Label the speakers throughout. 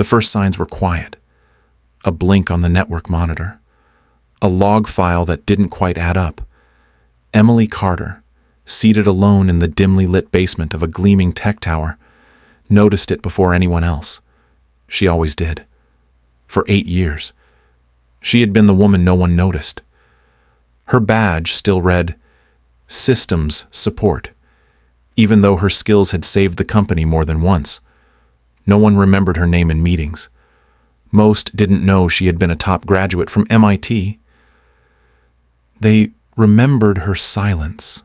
Speaker 1: The first signs were quiet. A blink on the network monitor. A log file that didn't quite add up. Emily Carter, seated alone in the dimly lit basement of a gleaming tech tower, noticed it before anyone else. She always did. For 8 years. She had been the woman no one noticed. Her badge still read, Systems Support, even though her skills had saved the company more than once. No one remembered her name in meetings. Most didn't know she had been a top graduate from MIT. They remembered her silence,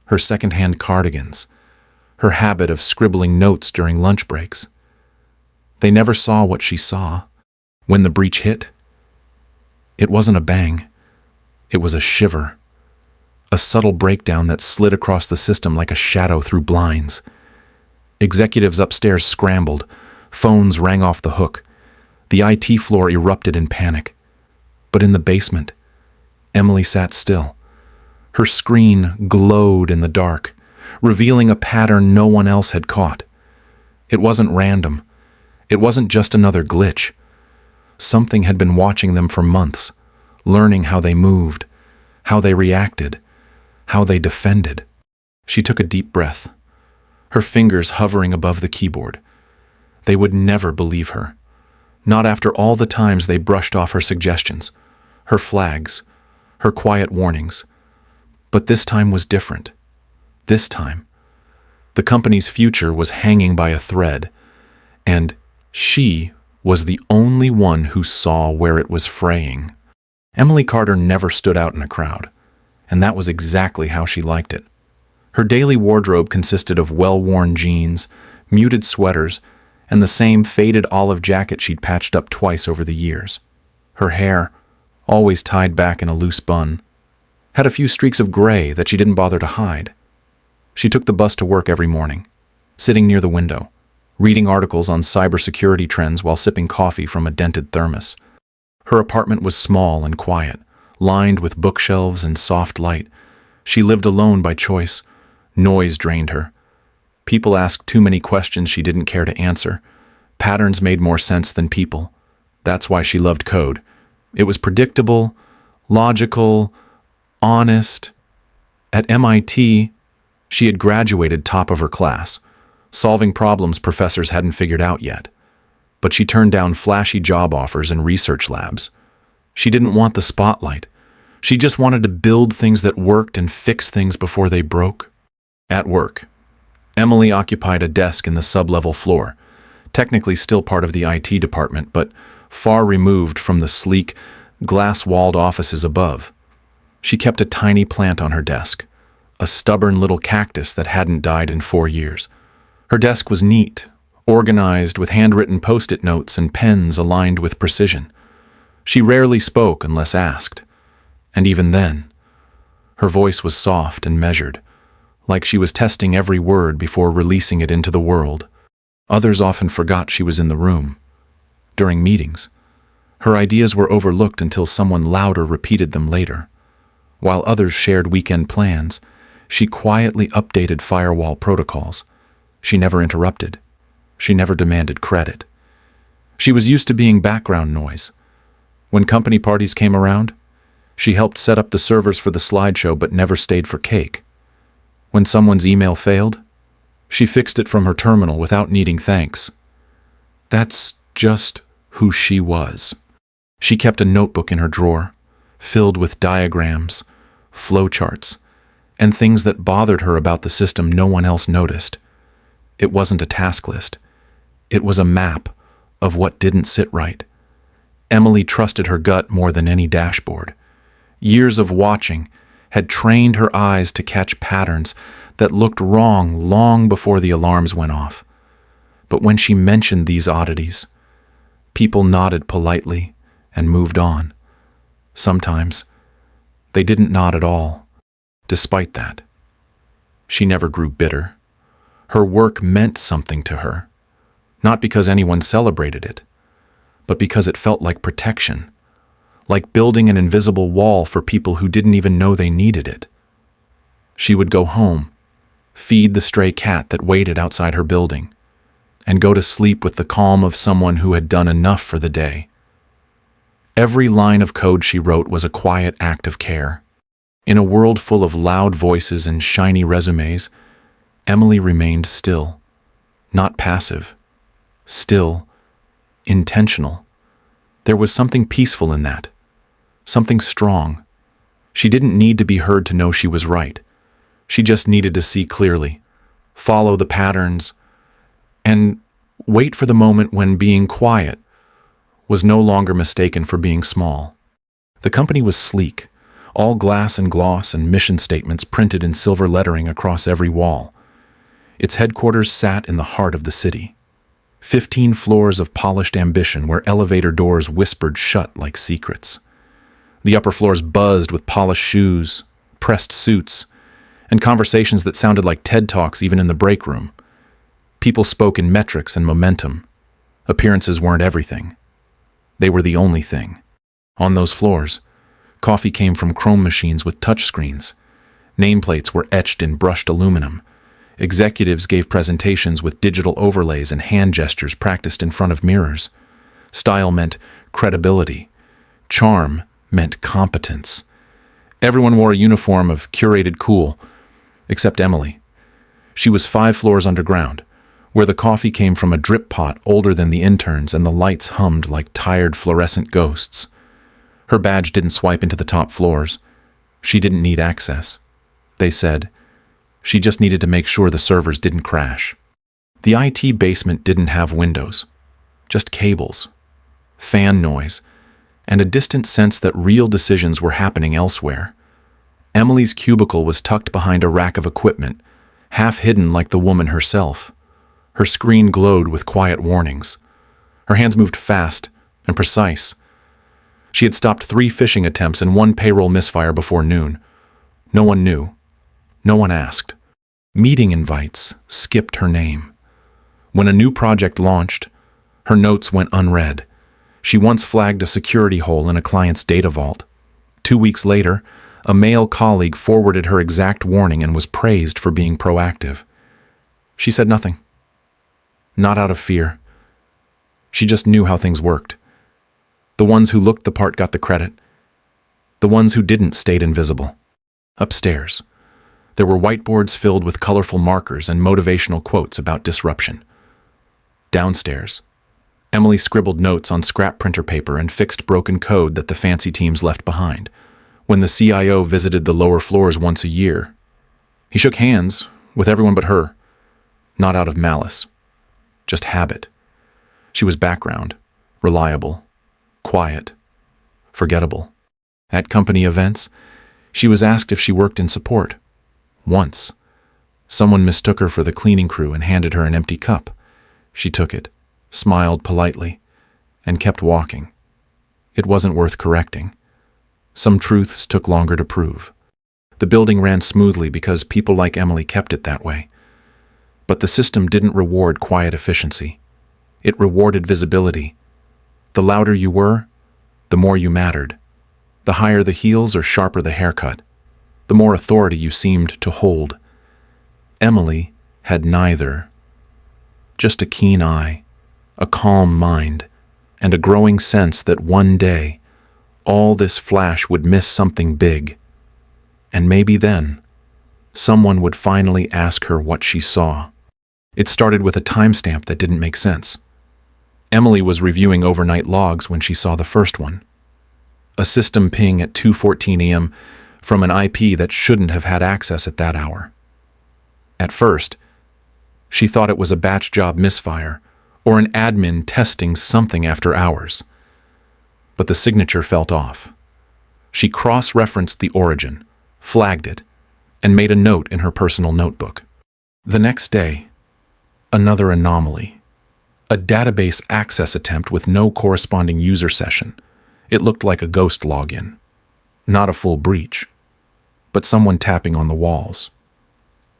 Speaker 1: her second-hand cardigans, her habit of scribbling notes during lunch breaks. They never saw what she saw when the breach hit. It wasn't a bang. It was a shiver, a subtle breakdown that slid across the system like a shadow through blinds. Executives upstairs scrambled. Phones rang off the hook. The IT floor erupted in panic. But in the basement, Emily sat still. Her screen glowed in the dark, revealing a pattern no one else had caught. It wasn't random. It wasn't just another glitch. Something had been watching them for months, learning how they moved, how they reacted, how they defended. She took a deep breath, her fingers hovering above the keyboard. They would never believe her. Not after all the times they brushed off her suggestions, her flags, her quiet warnings. But this time was different. This time, the company's future was hanging by a thread, and she was the only one who saw where it was fraying. Emily Carter never stood out in a crowd, and that was exactly how she liked it. Her daily wardrobe consisted of well-worn jeans, muted sweaters, and the same faded olive jacket she'd patched up twice over the years. Her hair, always tied back in a loose bun, had a few streaks of gray that she didn't bother to hide. She took the bus to work every morning, sitting near the window, reading articles on cybersecurity trends while sipping coffee from a dented thermos. Her apartment was small and quiet, lined with bookshelves and soft light. She lived alone by choice. Noise drained her. People asked too many questions she didn't care to answer. Patterns made more sense than people. That's why she loved code. It was predictable, logical, honest. At MIT, she had graduated top of her class, solving problems professors hadn't figured out yet. But she turned down flashy job offers in research labs. She didn't want the spotlight. She just wanted to build things that worked and fix things before they broke. At work, Emily occupied a desk in the sub-level floor, technically still part of the IT department, but far removed from the sleek, glass-walled offices above. She kept a tiny plant on her desk, a stubborn little cactus that hadn't died in 4 years. Her desk was neat, organized with handwritten post-it notes and pens aligned with precision. She rarely spoke unless asked, and even then, her voice was soft and measured, like she was testing every word before releasing it into the world. Others often forgot she was in the room. During meetings, her ideas were overlooked until someone louder repeated them later. While others shared weekend plans, she quietly updated firewall protocols. She never interrupted. She never demanded credit. She was used to being background noise. When company parties came around, she helped set up the servers for the slideshow but never stayed for cake. When someone's email failed, she fixed it from her terminal without needing thanks. That's just who she was. She kept a notebook in her drawer, filled with diagrams, flowcharts, and things that bothered her about the system no one else noticed. It wasn't a task list. It was a map of what didn't sit right. Emily trusted her gut more than any dashboard. Years of watching had trained her eyes to catch patterns that looked wrong long before the alarms went off. But when she mentioned these oddities, people nodded politely and moved on. Sometimes, they didn't nod at all. Despite that, she never grew bitter. Her work meant something to her, not because anyone celebrated it, but because it felt like protection, like building an invisible wall for people who didn't even know they needed it. She would go home, feed the stray cat that waited outside her building, and go to sleep with the calm of someone who had done enough for the day. Every line of code she wrote was a quiet act of care. In a world full of loud voices and shiny resumes, Emily remained still, not passive, still, intentional. There was something peaceful in that, something strong. She didn't need to be heard to know she was right. She just needed to see clearly, follow the patterns, and wait for the moment when being quiet was no longer mistaken for being small. The company was sleek, all glass and gloss and mission statements printed in silver lettering across every wall. Its headquarters sat in the heart of the city. 15 floors of polished ambition where elevator doors whispered shut like secrets. The upper floors buzzed with polished shoes, pressed suits, and conversations that sounded like TED Talks even in the break room. People spoke in metrics and momentum. Appearances weren't everything. They were the only thing. On those floors, coffee came from chrome machines with touchscreens. Nameplates were etched in brushed aluminum. Executives gave presentations with digital overlays and hand gestures practiced in front of mirrors. Style meant credibility. Charm meant competence. Everyone wore a uniform of curated cool, except Emily. She was 5 floors underground, where the coffee came from a drip pot older than the interns and the lights hummed like tired fluorescent ghosts. Her badge didn't swipe into the top floors. She didn't need access. They said she just needed to make sure the servers didn't crash. The IT basement didn't have windows, just cables, fan noise, and a distant sense that real decisions were happening elsewhere. Emily's cubicle was tucked behind a rack of equipment, half hidden like the woman herself. Her screen glowed with quiet warnings. Her hands moved fast and precise. She had stopped 3 phishing attempts and 1 payroll misfire before noon. No one knew. No one asked. Meeting invites skipped her name. When a new project launched, her notes went unread. She once flagged a security hole in a client's data vault. 2 weeks later, a male colleague forwarded her exact warning and was praised for being proactive. She said nothing. Not out of fear. She just knew how things worked. The ones who looked the part got the credit. The ones who didn't stayed invisible. Upstairs, there were whiteboards filled with colorful markers and motivational quotes about disruption. Downstairs, Emily scribbled notes on scrap printer paper and fixed broken code that the fancy teams left behind. When the CIO visited the lower floors once a year, he shook hands with everyone but her, not out of malice, just habit. She was background, reliable, quiet, forgettable. At company events, she was asked if she worked in support. Once, someone mistook her for the cleaning crew and handed her an empty cup. She took it, smiled politely, and kept walking. It wasn't worth correcting. Some truths took longer to prove. The building ran smoothly because people like Emily kept it that way. But the system didn't reward quiet efficiency. It rewarded visibility. The louder you were, the more you mattered. The higher the heels or sharper the haircut, the more authority you seemed to hold. Emily had neither. Just a keen eye, a calm mind, and a growing sense that one day, all this flash would miss something big. And maybe then, someone would finally ask her what she saw. It started with a timestamp that didn't make sense. Emily was reviewing overnight logs when she saw the first one. A system ping at 2:14 a.m. from an IP that shouldn't have had access at that hour. At first, she thought it was a batch job misfire or an admin testing something after hours. But the signature felt off. She cross-referenced the origin, flagged it, and made a note in her personal notebook. The next day, another anomaly. A database access attempt with no corresponding user session. It looked like a ghost login. Not a full breach, but someone tapping on the walls.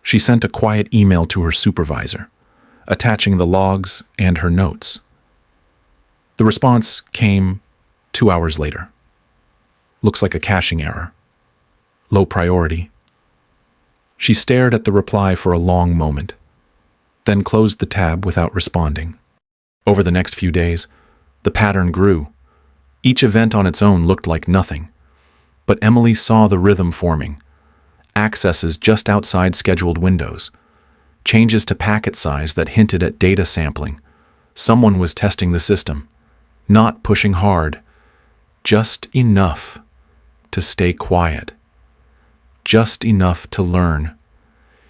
Speaker 1: She sent a quiet email to her supervisor, attaching the logs and her notes. The response came 2 hours later. Looks like a caching error. Low priority. She stared at the reply for a long moment. then closed the tab without responding. Over the next few days, the pattern grew. Each event on its own looked like nothing. But Emily saw the rhythm forming. Accesses just outside scheduled windows. Changes to packet size that hinted at data sampling. Someone was testing the system. Not pushing hard. Just enough to stay quiet. Just enough to learn.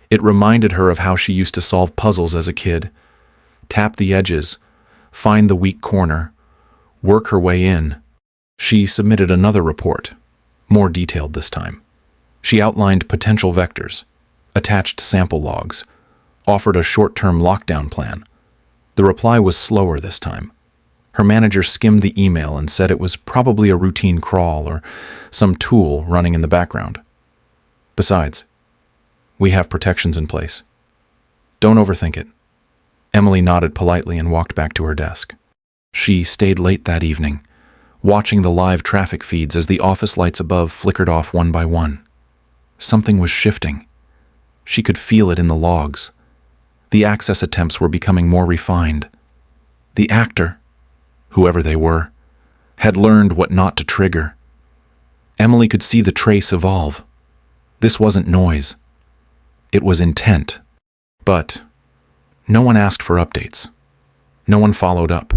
Speaker 1: It reminded her of how she used to solve puzzles as a kid. Tap the edges. Find the weak corner. Work her way in. She submitted another report. More detailed this time. She outlined potential vectors, attached sample logs, offered a short-term lockdown plan. The reply was slower this time. Her manager skimmed the email and said it was probably a routine crawl or some tool running in the background. Besides, we have protections in place. Don't overthink it. Emily nodded politely and walked back to her desk. She stayed late that evening, watching the live traffic feeds as the office lights above flickered off one by one. Something was shifting. She could feel it in the logs. The access attempts were becoming more refined. The actor, whoever they were, had learned what not to trigger. Emily could see the trace evolve. This wasn't noise. It was intent. But no one asked for updates. No one followed up.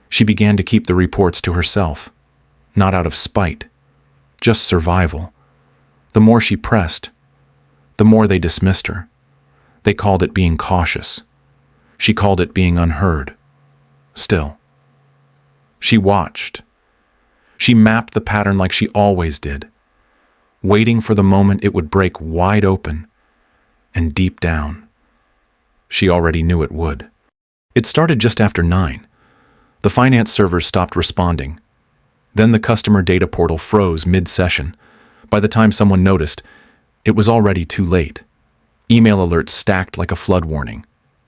Speaker 1: She began to keep the reports to herself, not out of spite, just survival. The more she pressed, the more they dismissed her. They called it being cautious. She called it being unheard. Still, she watched. She mapped the pattern like she always did, waiting for the moment it would break wide open and deep down. She already knew it would. It started just after 9. The finance servers stopped responding. Then the customer data portal froze mid-session. By the time someone noticed, it was already too late. Email alerts stacked like a flood warning.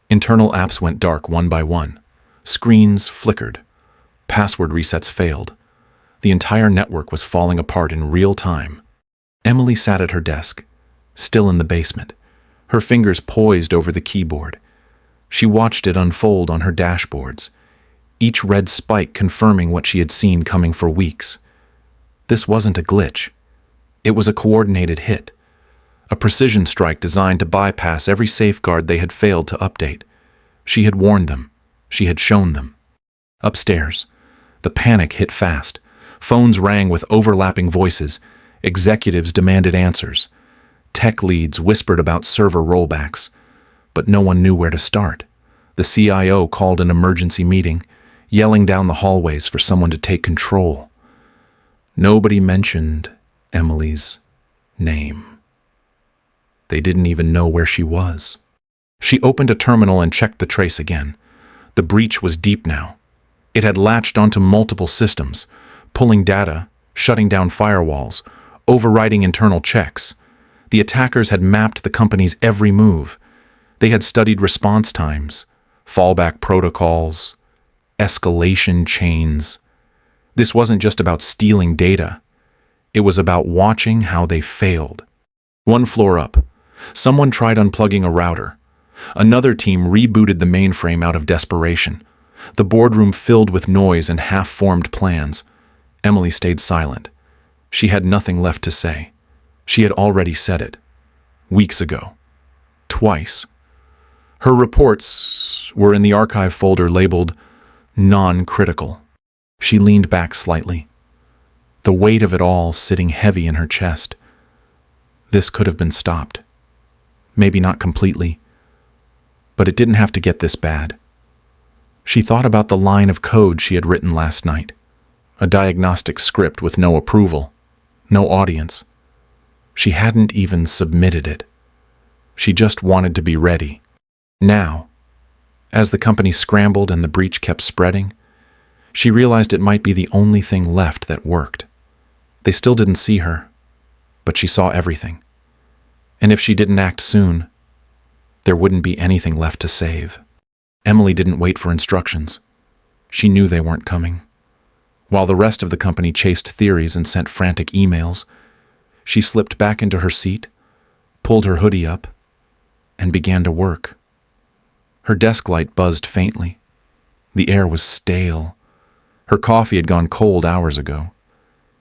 Speaker 1: Internal apps went dark one by one. Screens flickered. Password resets failed. The entire network was falling apart in real time. Emily sat at her desk, still in the basement, her fingers poised over the keyboard. She watched it unfold on her dashboards, each red spike confirming what she had seen coming for weeks. This wasn't a glitch. It was a coordinated hit, a precision strike designed to bypass every safeguard they had failed to update. She had warned them. She had shown them. Upstairs, the panic hit fast. Phones rang with overlapping voices. Executives demanded answers. Tech leads whispered about server rollbacks. But no one knew where to start. The CIO called an emergency meeting, yelling down the hallways for someone to take control. Nobody mentioned Emily's name. They didn't even know where she was. She opened a terminal and checked the trace again. The breach was deep now. It had latched onto multiple systems, pulling data, shutting down firewalls, overriding internal checks. The attackers had mapped the company's every move. They had studied response times, fallback protocols, escalation chains. This wasn't just about stealing data. It was about watching how they failed. One floor up, someone tried unplugging a router. Another team rebooted the mainframe out of desperation. The boardroom filled with noise and half-formed plans. Emily stayed silent. She had nothing left to say. She had already said it. Weeks ago. Twice. Her reports were in the archive folder labeled non-critical. She leaned back slightly, the weight of it all sitting heavy in her chest. This could have been stopped. Maybe not completely, but it didn't have to get this bad. She thought about the line of code she had written last night, a diagnostic script with no approval, no audience. She hadn't even submitted it. She just wanted to be ready. Now, as the company scrambled and the breach kept spreading, she realized it might be the only thing left that worked. They still didn't see her, but she saw everything. And if she didn't act soon, there wouldn't be anything left to save. Emily didn't wait for instructions. She knew they weren't coming. While the rest of the company chased theories and sent frantic emails, she slipped back into her seat, pulled her hoodie up, and began to work. Her desk light buzzed faintly. The air was stale. Her coffee had gone cold hours ago,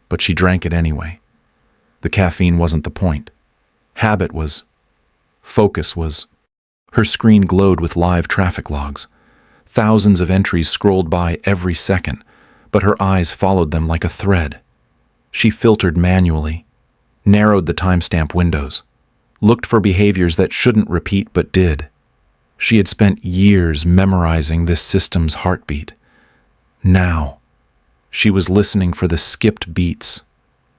Speaker 1: but she drank it anyway. The caffeine wasn't the point. Habit was. Focus was. Her screen glowed with live traffic logs. Thousands of entries scrolled by every second, but her eyes followed them like a thread. She filtered manually, narrowed the timestamp windows, looked for behaviors that shouldn't repeat but did. She had spent years memorizing this system's heartbeat. Now, she was listening for the skipped beats,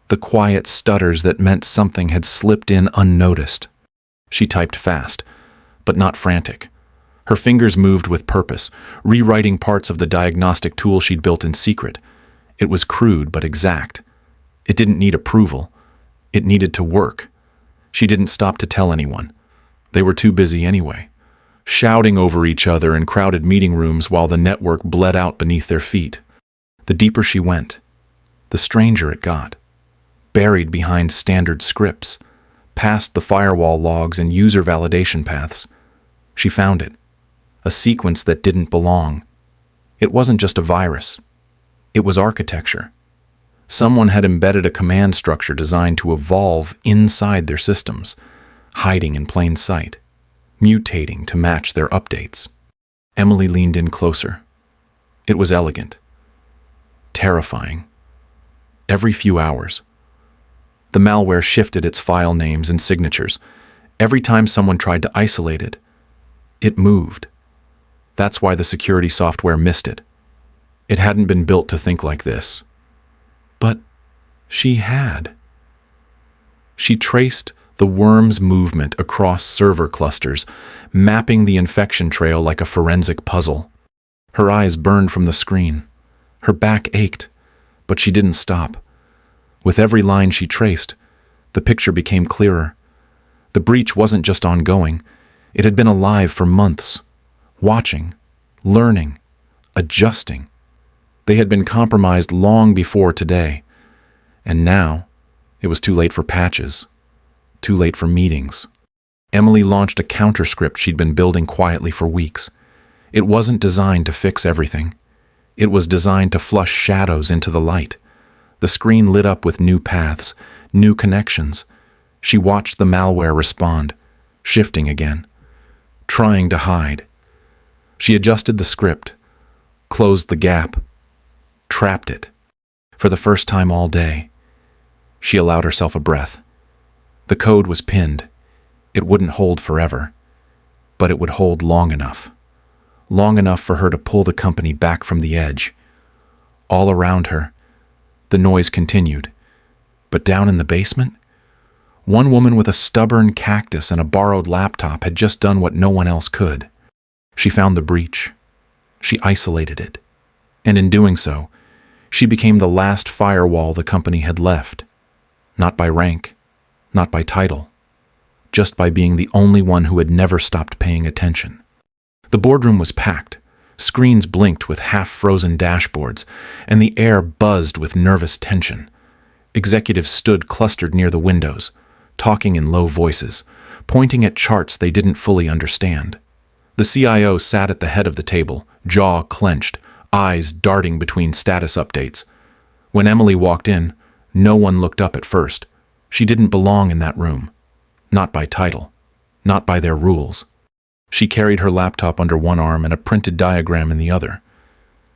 Speaker 1: the quiet stutters that meant something had slipped in unnoticed. She typed fast, but not frantic. Her fingers moved with purpose, rewriting parts of the diagnostic tool she'd built in secret. It was crude but exact. It didn't need approval. It needed to work. She didn't stop to tell anyone. They were too busy anyway, shouting over each other in crowded meeting rooms while the network bled out beneath their feet. The deeper she went, the stranger it got. Buried behind standard scripts, past the firewall logs and user validation paths, she found it. A sequence that didn't belong. It wasn't just a virus. It was architecture. Someone had embedded a command structure designed to evolve inside their systems, hiding in plain sight, mutating to match their updates. Emily leaned in closer. It was elegant, terrifying. Every few hours, the malware shifted its file names and signatures. Every time someone tried to isolate it, it moved. That's why the security software missed it. It hadn't been built to think like this. But she had. She traced the worm's movement across server clusters, mapping the infection trail like a forensic puzzle. Her eyes burned from the screen. Her back ached, but she didn't stop. With every line she traced, the picture became clearer. The breach wasn't just ongoing. It had been alive for months, watching, learning, adjusting. They had been compromised long before today, and now it was too late for patches, too late for meetings. Emily launched a counterscript she'd been building quietly for weeks. It wasn't designed to fix everything. It was designed to flush shadows into the light. The screen lit up with new paths, new connections. She watched the malware respond, shifting again, trying to hide. She adjusted the script, closed the gap, trapped it. For the first time all day, she allowed herself a breath. The code was pinned. It wouldn't hold forever, but it would hold long enough for her to pull the company back from the edge. All around her, the noise continued. But down in the basement, one woman with a stubborn cactus and a borrowed laptop had just done what no one else could. She found the breach. She isolated it. And in doing so, she became the last firewall the company had left. Not by rank, not by title, just by being the only one who had never stopped paying attention. The boardroom was packed. Screens blinked with half-frozen dashboards, and the air buzzed with nervous tension. Executives stood clustered near the windows, talking in low voices, pointing at charts they didn't fully understand. The CIO sat at the head of the table, jaw clenched, eyes darting between status updates. When Emily walked in, no one looked up at first. She didn't belong in that room. Not by title, not by their rules. She carried her laptop under one arm and a printed diagram in the other.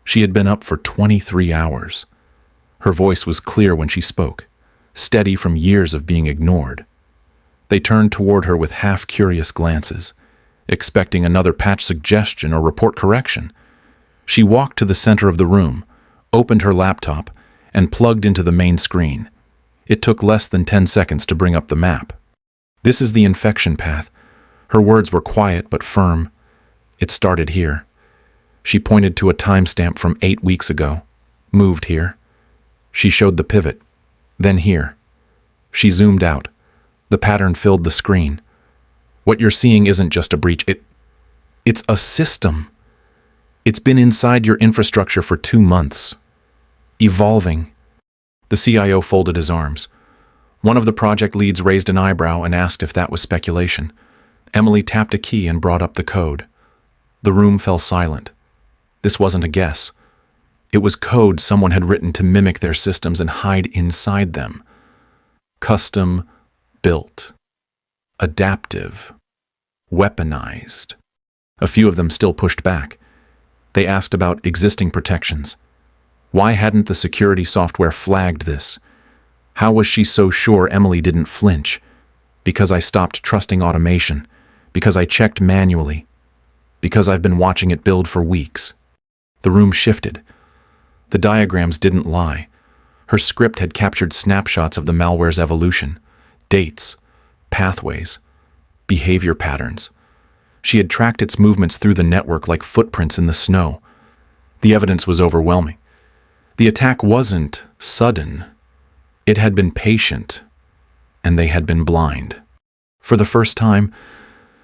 Speaker 1: She had been up for 23 hours. Her voice was clear when she spoke, steady from years of being ignored. They turned toward her with half-curious glances, expecting another patch suggestion or report correction. She walked to the center of the room, opened her laptop, and plugged into the main screen. It took less than 10 seconds to bring up the map. This is the infection path. Her words were quiet but firm. It started here. She pointed to a timestamp from 8 weeks ago. Moved here. She showed the pivot. Then here. She zoomed out. The pattern filled the screen. What you're seeing isn't just a breach. It's a system. It's been inside your infrastructure for 2 months. Evolving. The CIO folded his arms. One of the project leads raised an eyebrow and asked if that was speculation. Emily tapped a key and brought up the code. The room fell silent. This wasn't a guess. It was code someone had written to mimic their systems and hide inside them. Custom built. Adaptive. Weaponized. A few of them still pushed back. They asked about existing protections. Why hadn't the security software flagged this? How was she so sure Emily didn't flinch? Because I stopped trusting automation. Because I checked manually. Because I've been watching it build for weeks. The room shifted. The diagrams didn't lie. Her script had captured snapshots of the malware's evolution. Dates. Pathways. Behavior patterns. She had tracked its movements through the network like footprints in the snow. The evidence was overwhelming. The attack wasn't sudden. It had been patient, and they had been blind. For the first time,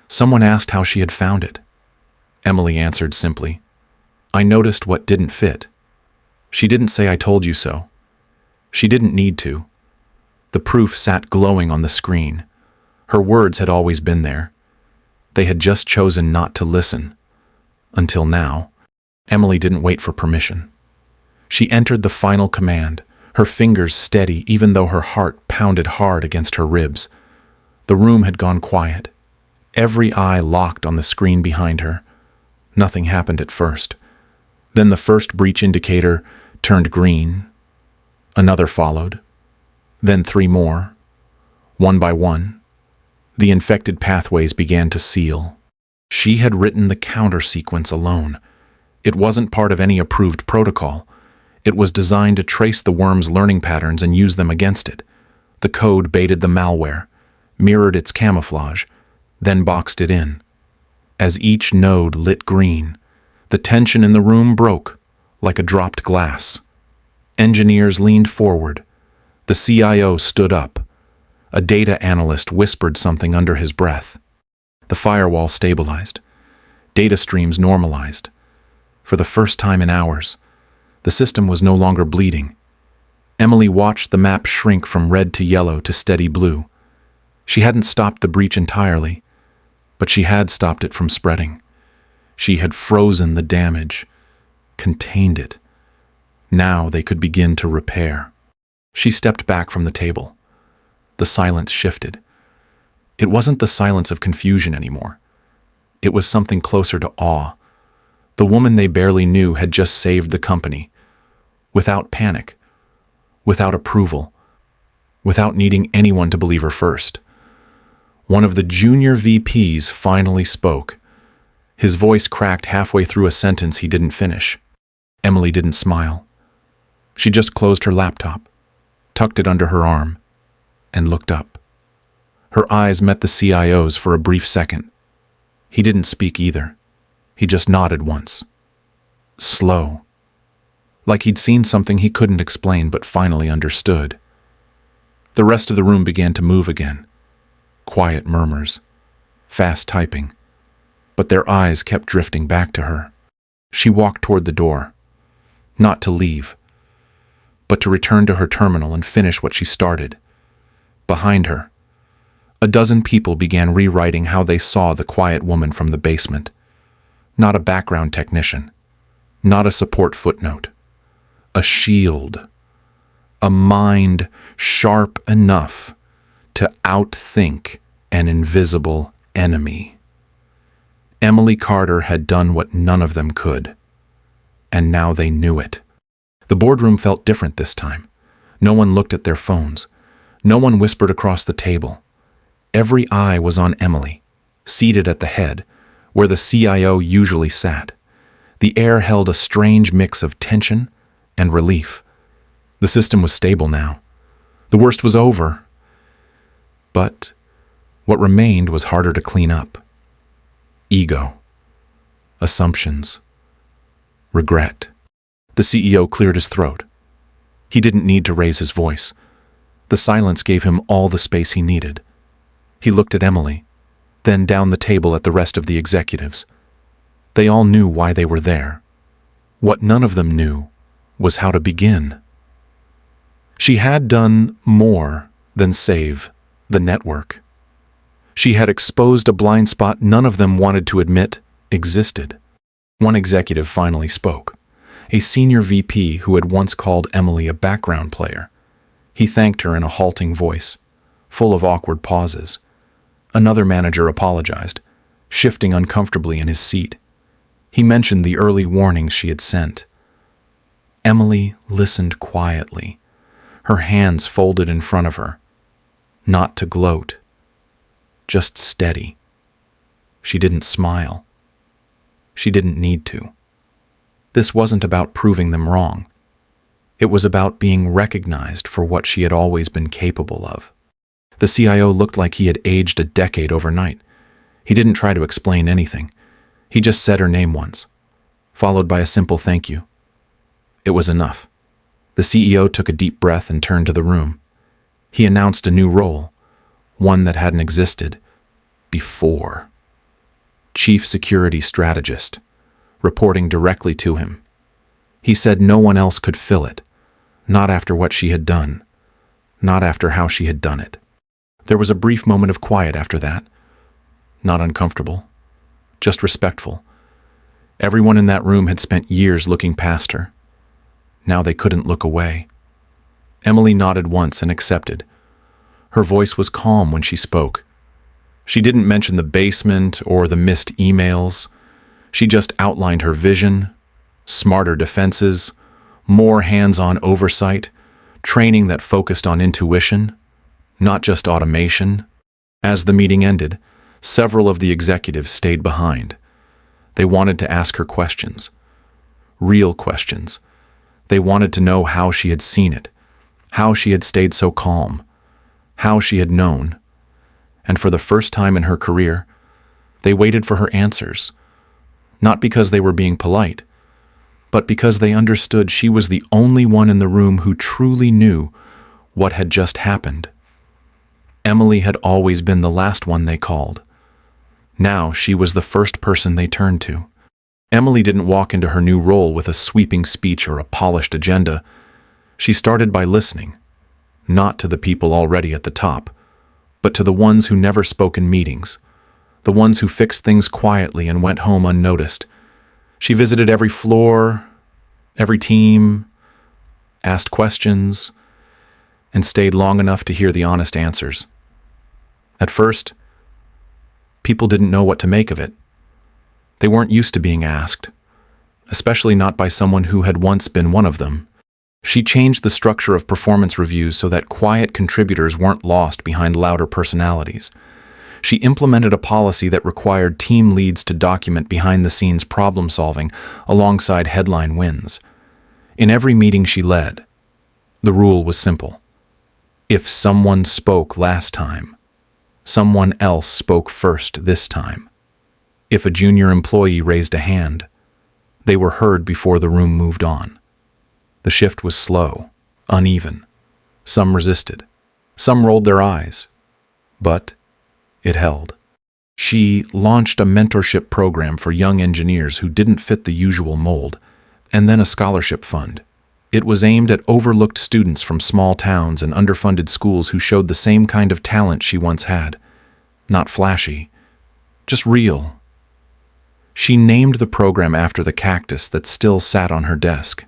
Speaker 1: someone asked how she had found it. Emily answered simply, "I noticed what didn't fit." She didn't say "I told you so." She didn't need to. The proof sat glowing on the screen. Her words had always been there. They had just chosen not to listen. Until now, Emily didn't wait for permission. She entered the final command, her fingers steady even though her heart pounded hard against her ribs. The room had gone quiet. Every eye locked on the screen behind her. Nothing happened at first. Then the first breach indicator turned green. Another followed. Then 3 more. One by one, the infected pathways began to seal. She had written the counter sequence alone. It wasn't part of any approved protocol. It was designed to trace the worm's learning patterns and use them against it. The code baited the malware, mirrored its camouflage, then boxed it in. As each node lit green, the tension in the room broke like a dropped glass. Engineers leaned forward. The CIO stood up. A data analyst whispered something under his breath. The firewall stabilized. Data streams normalized. For the first time in hours, the system was no longer bleeding. Emily watched the map shrink from red to yellow to steady blue. She hadn't stopped the breach entirely, but she had stopped it from spreading. She had frozen the damage, contained it. Now they could begin to repair. She stepped back from the table. The silence shifted. It wasn't the silence of confusion anymore. It was something closer to awe. The woman they barely knew had just saved the company. Without panic. Without approval. Without needing anyone to believe her first. One of the junior VPs finally spoke. His voice cracked halfway through a sentence he didn't finish. Emily didn't smile. She just closed her laptop, tucked it under her arm, and looked up. Her eyes met the CIO's for a brief second. He didn't speak either. He just nodded once. Slow. Like he'd seen something he couldn't explain but finally understood. The rest of the room began to move again. Quiet murmurs. Fast typing. But their eyes kept drifting back to her. She walked toward the door. Not to leave, but to return to her terminal and finish what she started. Behind her, a dozen people began rewriting how they saw the quiet woman from the basement. Not a background technician. Not a support footnote. A shield. A mind sharp enough to outthink an invisible enemy. Emily Carter had done what none of them could. And now they knew it. The boardroom felt different this time. No one looked at their phones. No one whispered across the table. Every eye was on Emily, seated at the head, where the CIO usually sat. The air held a strange mix of tension and relief. The system was stable now. The worst was over. But what remained was harder to clean up. Ego. Assumptions. Regret. The CEO cleared his throat. He didn't need to raise his voice. The silence gave him all the space he needed. He looked at Emily, then down the table at the rest of the executives. They all knew why they were there. What none of them knew was how to begin. She had done more than save the network. She had exposed a blind spot none of them wanted to admit existed. One executive finally spoke, a senior VP who had once called Emily a background player. He thanked her in a halting voice, full of awkward pauses. Another manager apologized, shifting uncomfortably in his seat. He mentioned the early warnings she had sent. Emily listened quietly, her hands folded in front of her. Not to gloat, just steady. She didn't smile. She didn't need to. This wasn't about proving them wrong. It was about being recognized for what she had always been capable of. The CIO looked like he had aged a decade overnight. He didn't try to explain anything. He just said her name once, followed by a simple thank you. It was enough. The CEO took a deep breath and turned to the room. He announced a new role, one that hadn't existed before. Chief Security Strategist, reporting directly to him. He said no one else could fill it, not after what she had done, not after how she had done it. There was a brief moment of quiet after that. Not uncomfortable, just respectful. Everyone in that room had spent years looking past her. Now they couldn't look away. Emily nodded once and accepted. Her voice was calm when she spoke. She didn't mention the basement or the missed emails. She just outlined her vision, smarter defenses, more hands-on oversight, training that focused on intuition, not just automation. As the meeting ended, several of the executives stayed behind. They wanted to ask her questions, real questions. They wanted to know how she had seen it, how she had stayed so calm, how she had known. And for the first time in her career, they waited for her answers, not because they were being polite, but because they understood she was the only one in the room who truly knew what had just happened. Emily had always been the last one they called. Now she was the first person they turned to. Emily didn't walk into her new role with a sweeping speech or a polished agenda. She started by listening, not to the people already at the top, but to the ones who never spoke in meetings, the ones who fixed things quietly and went home unnoticed. She visited every floor, every team, asked questions, and stayed long enough to hear the honest answers. At first, people didn't know what to make of it. They weren't used to being asked, especially not by someone who had once been one of them. She changed the structure of performance reviews so that quiet contributors weren't lost behind louder personalities. She implemented a policy that required team leads to document behind-the-scenes problem-solving alongside headline wins. In every meeting she led, the rule was simple. If someone spoke last time, someone else spoke first this time. If a junior employee raised a hand, they were heard before the room moved on. The shift was slow, uneven. Some resisted. Some rolled their eyes. But it held. She launched a mentorship program for young engineers who didn't fit the usual mold, and then a scholarship fund. It was aimed at overlooked students from small towns and underfunded schools who showed the same kind of talent she once had. Not flashy, just real. She named the program after the cactus that still sat on her desk.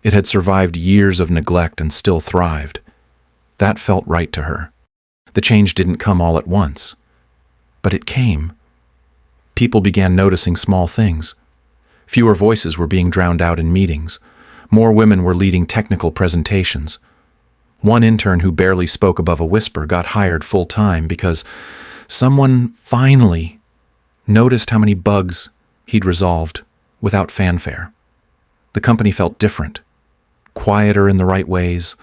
Speaker 1: It had survived years of neglect and still thrived. That felt right to her. The change didn't come all at once, but it came. People began noticing small things. Fewer voices were being drowned out in meetings. More women were leading technical presentations. One intern who barely spoke above a whisper got hired full-time because someone finally noticed how many bugs he'd resolved without fanfare. The company felt different, quieter in the right ways,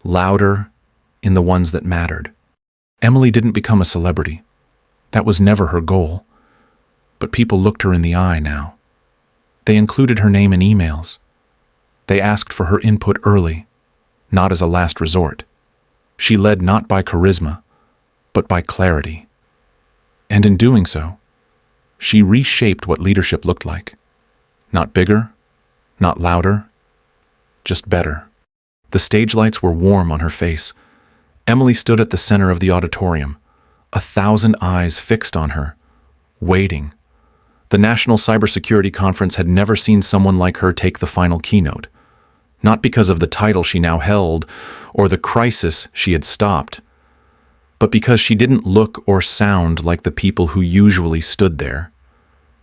Speaker 1: louder in the ones that mattered. Emily didn't become a celebrity. That was never her goal. But people looked her in the eye now. They included her name in emails. They asked for her input early, not as a last resort. She led not by charisma, but by clarity. And in doing so, she reshaped what leadership looked like. Not bigger, not louder, just better. The stage lights were warm on her face. Emily stood at the center of the auditorium, 1,000 eyes fixed on her, waiting. The National Cybersecurity Conference had never seen someone like her take the final keynote, not because of the title she now held or the crisis she had stopped, but because she didn't look or sound like the people who usually stood there.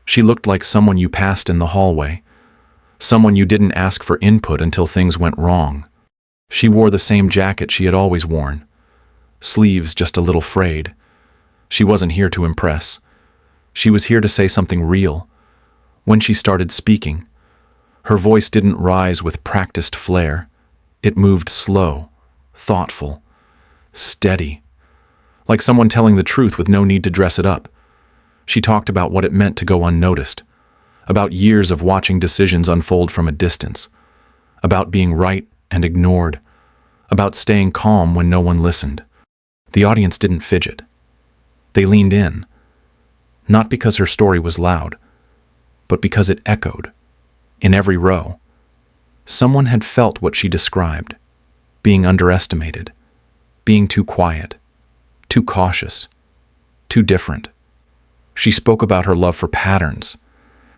Speaker 1: She looked like someone you passed in the hallway, someone you didn't ask for input until things went wrong. She wore the same jacket she had always worn, sleeves just a little frayed. She wasn't here to impress. She was here to say something real. When she started speaking, her voice didn't rise with practiced flair. It moved slow, thoughtful, steady, like someone telling the truth with no need to dress it up. She talked about what it meant to go unnoticed, about years of watching decisions unfold from a distance, about being right and ignored, about staying calm when no one listened. The audience didn't fidget. They leaned in, not because her story was loud, but because it echoed. In every row, someone had felt what she described, being underestimated, being too quiet, too cautious, too different. She spoke about her love for patterns,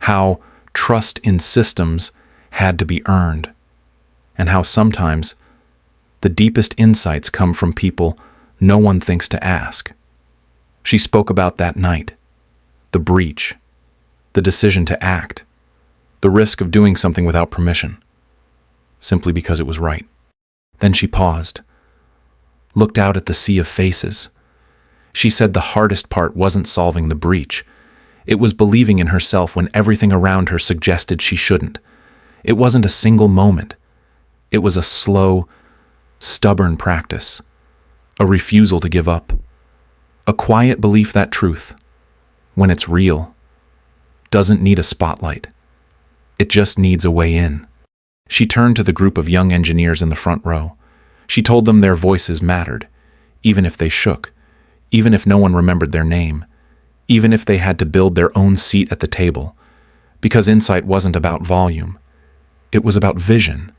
Speaker 1: how trust in systems had to be earned, and how sometimes the deepest insights come from people no one thinks to ask. She spoke about that night, the breach, the decision to act, the risk of doing something without permission, simply because it was right. Then she paused, looked out at the sea of faces. She said the hardest part wasn't solving the breach. It was believing in herself when everything around her suggested she shouldn't. It wasn't a single moment. It was a slow, stubborn practice, a refusal to give up, a quiet belief that truth, when it's real, doesn't need a spotlight. It just needs a way in. She turned to the group of young engineers in the front row. She told them their voices mattered, even if they shook, even if no one remembered their name, even if they had to build their own seat at the table, because insight wasn't about volume. It was about vision.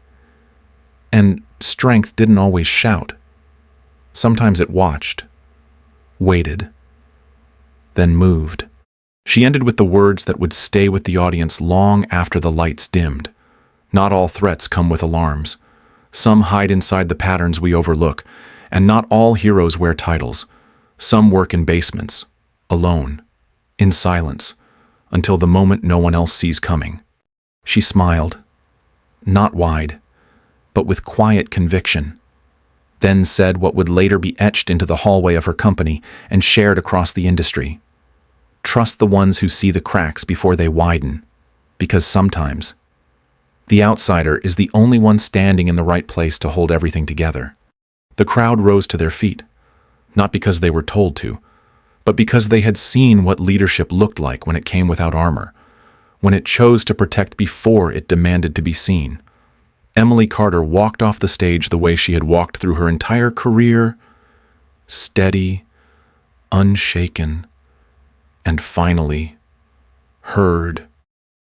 Speaker 1: And strength didn't always shout. Sometimes it watched, waited, then moved. She ended with the words that would stay with the audience long after the lights dimmed. Not all threats come with alarms. Some hide inside the patterns we overlook, and not all heroes wear titles. Some work in basements, alone, in silence, until the moment no one else sees coming. She smiled, not wide, but with quiet conviction, then said what would later be etched into the hallway of her company and shared across the industry. Trust the ones who see the cracks before they widen, because sometimes the outsider is the only one standing in the right place to hold everything together. The crowd rose to their feet, not because they were told to, but because they had seen what leadership looked like when it came without armor, when it chose to protect before it demanded to be seen. Emily Carter walked off the stage the way she had walked through her entire career, steady, unshaken, and finally heard.